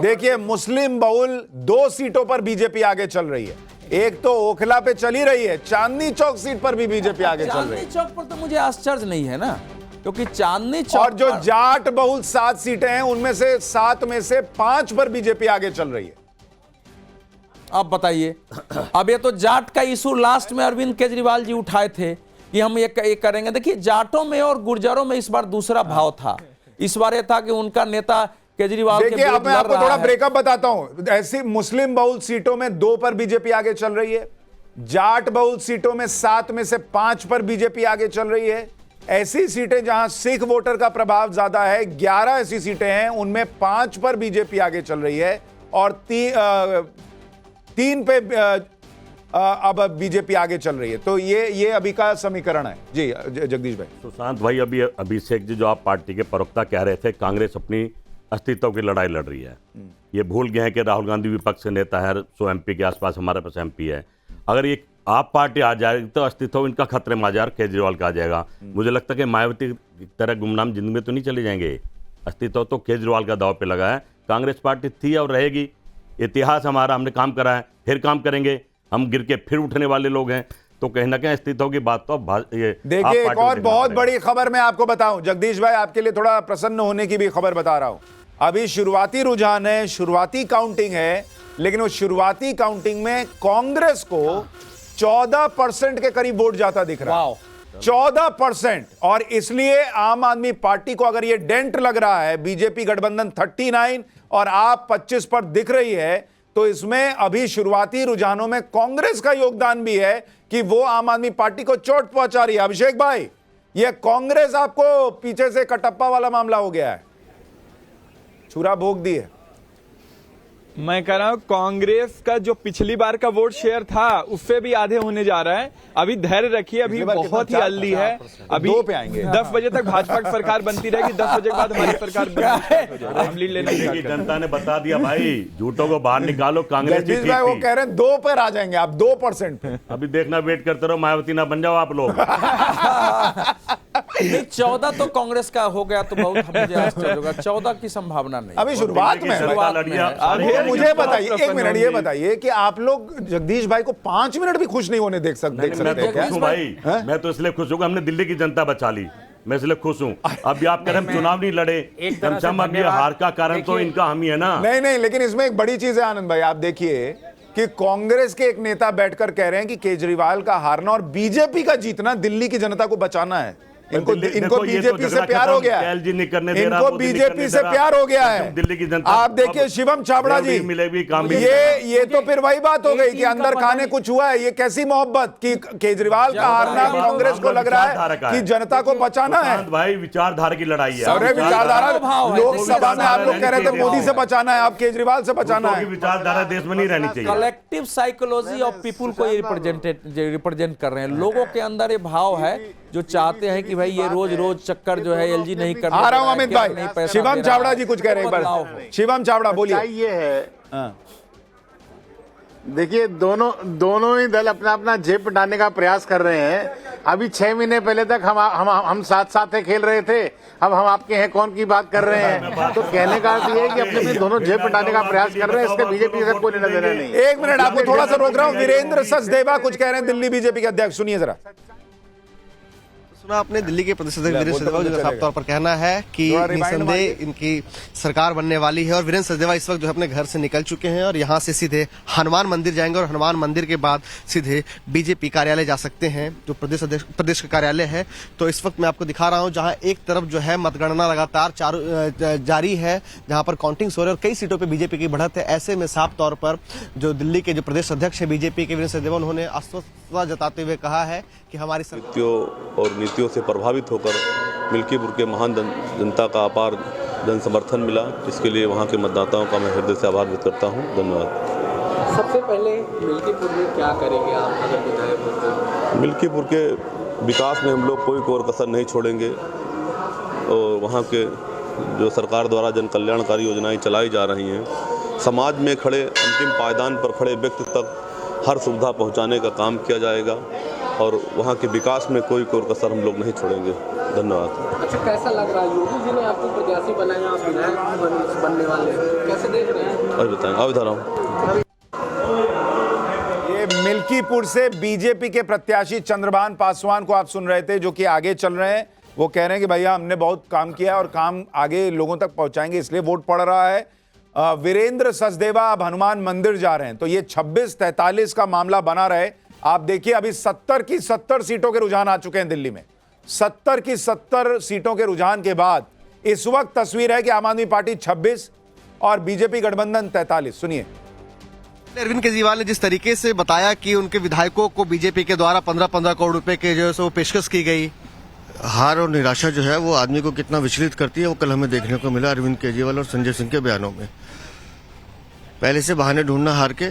देखिए, मुस्लिम बहुल 2 सीटों पर बीजेपी आगे चल रही है। एक तो ओखला पे चली रही है, चांदनी चौक सीट पर भी बीजेपी आगे चल रही है। चांदनी चौक पर तो मुझे आश्चर्य नहीं है ना, क्योंकि चांदनी चौक और जो जाट बहुल 7 सीटें हैं, उनमें से 7 में से 5 पर बीजेपी आगे चल रही है। आप बताइए, अब ये तो जाट का इशू लास्ट में अरविंद केजरीवाल जी उठाए थे कि हम ये करेंगे। देखिए, जाटों में और गुर्जरों में इस बार दूसरा भाव था। इस बार ये था कि उनका नेता केजरीवाल देखिए, अब मैं आपको थोड़ा ब्रेकअप बताता हूं। ऐसी मुस्लिम बहुल सीटों में 2 पर बीजेपी आगे चल रही है, जाट बहुल सीटों में 7 में से 5 पर बीजेपी आगे चल रही है। ऐसी सीटें जहां सिख वोटर का प्रभाव ज्यादा है, 11 ऐसी सीटें हैं, उनमें 5 पर बीजेपी आगे चल रही है और 3 पे अब बीजेपी आगे चल रही है। तो ये अभी का समीकरण है। जी जगदीश भाई। सुशांत भाई, अभी अभिषेक जी जो आप पार्टी के प्रवक्ता कह रहे थे, कांग्रेस अपनी अस्तित्व की लड़ाई लड़ रही है। ये भूल गए हैं कि राहुल गांधी विपक्ष के नेता है, 100 एमपी के आसपास हमारे पास एमपी है। अगर ये आप पार्टी आ जाएगी तो अस्तित्व इनका खतरे में आ जाएगा, केजरीवाल का आ जाएगा। मुझे लगता है कि मायावती की तरह गुमनाम जिंदगी में तो नहीं चले जाएंगे। अस्तित्व तो केजरीवाल का दाव पे लगा है। कांग्रेस पार्टी थी और रहेगी। इतिहास हमारा, हमने काम करा है, फिर काम करेंगे। हम गिर के फिर उठने वाले लोग हैं। तो कहीं ना कहीं अस्तित्व की बात तो देखिए, एक और बहुत बड़ी खबर मैं आपको बताऊं जगदीश भाई, आपके लिए थोड़ा प्रसन्न होने की भी खबर बता रहा हूं। अभी शुरुआती रुझान है, शुरुआती काउंटिंग है, लेकिन उस शुरुआती काउंटिंग में कांग्रेस को 14% के करीब वोट जाता दिख रहा है। 14%। और इसलिए आम आदमी पार्टी को अगर ये डेंट लग रहा है, बीजेपी गठबंधन 39 और आप 25 पर दिख रही है, तो इसमें अभी शुरुआती रुझानों में कांग्रेस का योगदान भी है कि वो आम आदमी पार्टी को चोट पहुंचा रही है। अभिषेक भाई, ये कांग्रेस आपको पीछे से कटप्पा वाला मामला हो गया है, छुरा भोग दी है। मैं कह रहा हूं, कांग्रेस का जो पिछली बार का वोट शेयर था उससे भी आधे होने जा रहा है। अभी धैर्य रखिए, अभी बहुत ही अर्ली है। अभी 2 पे आएंगे। 10 बजे तक भाजपा की सरकार बनती रहेगी, 10 बजे के बाद हमारी सरकार हम लीड लेने की जनता ने बता दिया भाई, झूठों को बाहर निकालो। कांग्रेस जगदीश भाई वो कह रहे हैं 2 पर आ जाएंगे आप, 2% पे। अभी देखना, वेट करते रहो, मायावती ना बन जाओ आप लोग। 14 तो कांग्रेस का हो गया तो बहुत मुझे आश्चर्य होगा। 14 की संभावना नहीं, अभी शुरुआत में। मुझे बताइए, 1 मिनट ये बताइए कि आप लोग जगदीश भाई को 5 मिनट भी खुश नहीं होने देख सकते हैं भाई। मैं तो इसलिए खुश हूँ, हमने दिल्ली की जनता बचा ली, मैं इसलिए खुश हूँ। अभी आप कह रहे हम चुनाव नहीं लड़े, अभी हार का कारण तो इनका हम ही है ना। नहीं, लेकिन इसमें एक बड़ी चीज है आनंद भाई, आप देखिए कि कांग्रेस के एक नेता बैठकर कह रहे हैं कि केजरीवाल का हारना और बीजेपी का जीतना दिल्ली की जनता को बचाना है। इनको बीजेपी से प्यार हो गया है, इनको बीजेपी से प्यार हो गया है। दिल्ली की जनता, आप देखिए शिवम छाबड़ा जी, ये तो फिर वही बात हो गई कि अंदर खाने कुछ हुआ है। ये कैसी मोहब्बत कि केजरीवाल का हारना कांग्रेस को लग रहा है कि जनता को बचाना है। भाई विचारधारा की लड़ाई है। अरे विचारधारा, लोकसभा में आप लोग कह रहे थे मोदी से बचाना है, आप केजरीवाल से बचाना है। विचारधारा देश में नहीं रहनी चाहिए। कलेक्टिव साइकोलॉजी ऑफ पीपुल को ये रिप्रेजेंट कर रहे हैं। लोगों के अंदर ये भाव है जो चाहते हैं कि भाई ये रोज चक्कर जो है एलजी नहीं करना। आ रहा हूं अमित भाई, शिवम छाबड़ा जी कुछ कह रहे हैं। शिवम छाबड़ा बोलिए। ये है, देखिए दोनों ही दल अपना अपना जेब डालने का प्रयास कर रहे हैं। अभी 6 महीने पहले तक हम साथ खेल रहे थे, अब हम आपके हैं कौन की बात कर रहे हैं। तो कहने का अर्थ ये है कि अपने दोनों जेब डालने का प्रयास कर रहे हैं, इसका बीजेपी से कोई लेना देना नहीं। 1 मिनट आपको थोड़ा सा रोक रहा हूं। वीरेंद्र सचदेवा कुछ कह रहे हैं, दिल्ली बीजेपी के अध्यक्ष, सुनिए जरा। सुना आपने दिल्ली के प्रदेश अध्यक्ष वीरेंद्र सचदेवा का साफ तौर पर कहना है कि निसंदेह इनकी सरकार बनने वाली है। और वीरेंद्र सचदेवा इस वक्त जो अपने घर से निकल चुके हैं और यहां से सीधे हनुमान मंदिर जाएंगे और हनुमान मंदिर के बाद सीधे बीजेपी कार्यालय जा सकते हैं, जो प्रदेश का कार्यालय है। तो इस वक्त मैं आपको दिखा रहा हूं, जहां एक तरफ जो है मतगणना लगातार जारी है, जहां पर काउंटिंग हो रही है और कई सीटों पर बीजेपी की बढ़त है। ऐसे में साफ तौर पर जो दिल्ली के जो प्रदेश अध्यक्ष है बीजेपी के वीरेंद्र सचदेवा, उन्होंने आश्वस्त जताते हुए कहा है कि हमारी और नीतियों से प्रभावित होकर मिल्कीपुर के महान जनता का अपार जन समर्थन मिला, जिसके लिए वहां के मतदाताओं का मैं हृदय से आभार व्यक्त करता हूं। धन्यवाद। सबसे पहले मिल्कीपुर में क्या करेंगे आप अगर विधायक होते हैं? मिल्कीपुर के विकास में हम लोग कोई कोर कसर नहीं छोड़ेंगे और वहां के जो सरकार द्वारा जन कल्याणकारी योजनाएं चलाई जा रही हैं, समाज में खड़े अंतिम पायदान पर खड़े व्यक्ति तक हर सुविधा पहुँचाने का काम किया जाएगा और वहाँ के विकास में कोई कसर हम लोग नहीं छोड़ेंगे। धन्यवाद। अच्छा, कैसा लग रहा है, योगी जी ने आपको प्रत्याशी बनाया, आप विधायक बनने वाले, कैसे देख रहे हैं? अभी बताएंगे, अब इधर आओ। ये मिल्कीपुर से बीजेपी के प्रत्याशी चंद्रभान पासवान को आप सुन रहे थे, जो कि आगे चल रहे हैं। वो कह रहे हैं कि भैया हमने बहुत काम किया और काम आगे लोगों तक पहुंचाएंगे, इसलिए वोट पड़ रहा है। वीरेंद्र सचदेवा अब हनुमान मंदिर जा रहे हैं, तो ये 26-43 का मामला बना रहे। आप देखिए अभी 70 की 70 सीटों के रुझान आ चुके हैं दिल्ली में। 70 की 70 सीटों के रुझान के बाद इस वक्त तस्वीर है कि आम आदमी पार्टी 26 और बीजेपी गठबंधन 43। सुनिए अरविंद केजरीवाल ने जिस तरीके से बताया कि उनके विधायकों को बीजेपी के द्वारा 15-15 करोड़ रुपए के जो है सो पेशकश की गई। हार और निराशा जो है वो आदमी को कितना विचलित करती है, वो कल हमें देखने को मिला अरविंद केजरीवाल और संजय सिंह के बयानों में। पहले से बहाने ढूंढना हार के,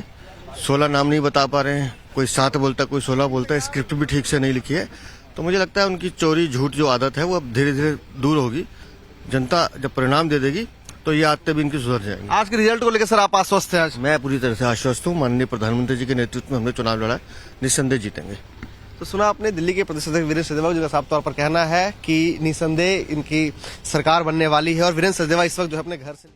16 नाम नहीं बता पा रहे हैं, कोई 7 बोलता कोई 16 बोलता है, स्क्रिप्ट भी ठीक से नहीं लिखी है। तो मुझे लगता है उनकी चोरी झूठ जो आदत है वो अब धीरे धीरे दूर होगी। जनता जब परिणाम दे देगी तो ये आदतें भी इनकी सुधर जाएंगी। आज के रिजल्ट को लेकर सर आप आश्वस्त हैं? आज मैं पूरी तरह से आश्वस्त हूँ। माननीय प्रधानमंत्री जी के नेतृत्व में हमने चुनाव लड़ा है, निस्संदेह जीतेंगे। तो सुना आपने दिल्ली के प्रदेश अध्यक्ष वीरेंद्र सचदेवा जी का साफ तौर पर कहना है कि निस्संदेह इनकी सरकार बनने वाली है और वीरेंद्र सचदेवा इस वक्त जो है अपने घर से।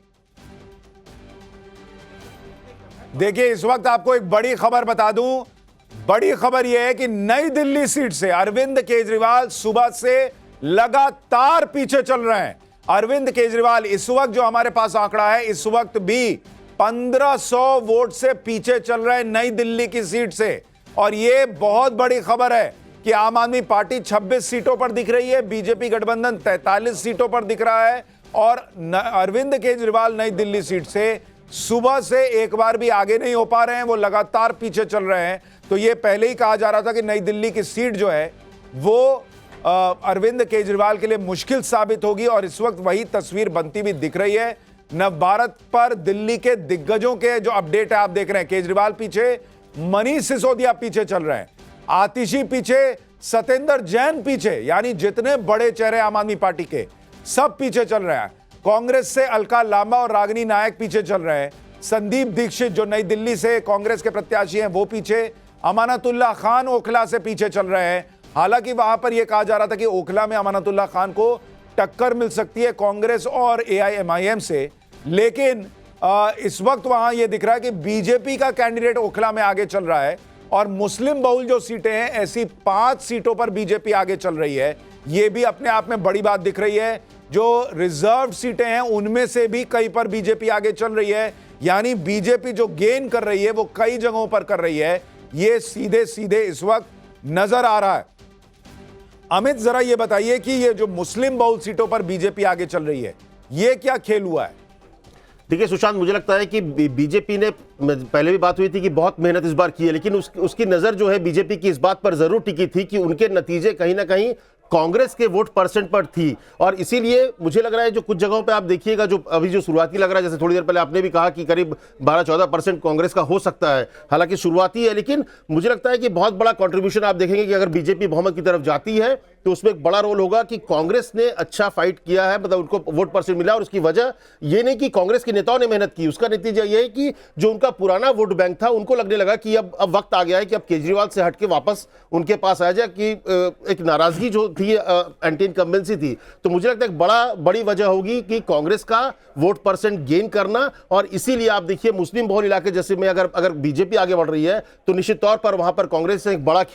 देखिए इस वक्त आपको एक बड़ी खबर बता दूं। बड़ी खबर यह है कि नई दिल्ली सीट से अरविंद केजरीवाल सुबह से लगातार पीछे चल रहे हैं। अरविंद केजरीवाल इस वक्त जो हमारे पास आंकड़ा है, इस वक्त भी 1500 वोट से पीछे चल रहे हैं नई दिल्ली की सीट से। और यह बहुत बड़ी खबर है कि आम आदमी पार्टी 26 सीटों पर दिख रही है, बीजेपी गठबंधन 43 सीटों पर दिख रहा है। और अरविंद केजरीवाल नई दिल्ली सीट से सुबह से एक बार भी आगे नहीं हो पा रहे हैं, वो लगातार पीछे चल रहे हैं। तो ये पहले ही कहा जा रहा था कि नई दिल्ली की सीट जो है वो अरविंद केजरीवाल के लिए मुश्किल साबित होगी, और इस वक्त वही तस्वीर बनती हुई दिख रही है। नवभारत पर दिल्ली के दिग्गजों के जो अपडेट है आप देख रहे हैं। केजरीवाल पीछे, मनीष सिसोदिया पीछे चल रहे हैं, आतिशी पीछे, सत्येंद्र जैन पीछे, यानी जितने बड़े चेहरे आम आदमी पार्टी के सब पीछे चल रहे हैं। कांग्रेस से अलका लांबा और रागिनी नायक पीछे चल रहे हैं। संदीप दीक्षित जो नई दिल्ली से कांग्रेस के प्रत्याशी हैं वो पीछे। अमानतुल्लाह खान ओखला से पीछे चल रहे हैं। हालांकि वहां पर यह कहा जा रहा था कि ओखला में अमानतुल्लाह खान को टक्कर मिल सकती है कांग्रेस और AIMIM से, लेकिन इस वक्त वहां यह दिख रहा है कि बीजेपी का कैंडिडेट ओखला में आगे चल रहा है। और मुस्लिम बहुल जो सीटें हैं, ऐसी 5 सीटों पर बीजेपी आगे चल रही है। यह भी अपने आप में बड़ी बात दिख रही है। जो रिजर्व सीटें हैं उनमें से भी कई पर बीजेपी आगे चल रही है, यानी बीजेपी जो गेन कर रही है वो कई जगहों पर कर रही है। ये सीधे सीधे इस वक्त नजर आ रहा है। अमित जरा ये बताइए कि ये जो मुस्लिम बहुल सीटों पर बीजेपी आगे चल रही है, ये क्या खेल हुआ है? देखिए सुशांत, मुझे लगता है कि बीजेपी ने, पहले भी बात हुई थी कि बहुत मेहनत इस बार की है, लेकिन उसकी नजर जो है बीजेपी की इस बात पर जरूर टिकी थी कि उनके नतीजे कहीं ना कहीं कांग्रेस के वोट परसेंट पर थी। और इसीलिए मुझे लग रहा है जो कुछ जगहों पे आप देखिएगा, जो अभी जो शुरुआती लग रहा है, जैसे थोड़ी देर पहले आपने भी कहा कि करीब 12-14% कांग्रेस का हो सकता है, हालांकि शुरुआती है, लेकिन मुझे लगता है कि बहुत बड़ा कंट्रीब्यूशन आप देखेंगे कि अगर बीजेपी बहुमत की तरफ जाती है तो उसमें एक बड़ा रोल होगा कि कांग्रेस ने अच्छा फाइट किया है, मतलब उनको वोट परसेंट मिला। और उसकी वजह यह नहीं कि कांग्रेस के नेताओं ने मेहनत की, उसका नतीजा यह है कि जो उनका पुराना वोट बैंक था उनको लगने लगा कि अब वक्त आ गया है कि अब केजरीवाल से हटके वापस उनके पास आ जाए, कि एक नाराजगी जो थी, एंटी इनकम्बेंसी थी। तो मुझे लगता है बड़ी वजह होगी कि कांग्रेस का वोट परसेंट गेन करना। और इसीलिए आप देखिए मुस्लिम बहुल इलाके जैसे में अगर बीजेपी आगे बढ़ रही है तो निश्चित तौर पर वहां पर कांग्रेस से एक बड़ा खेल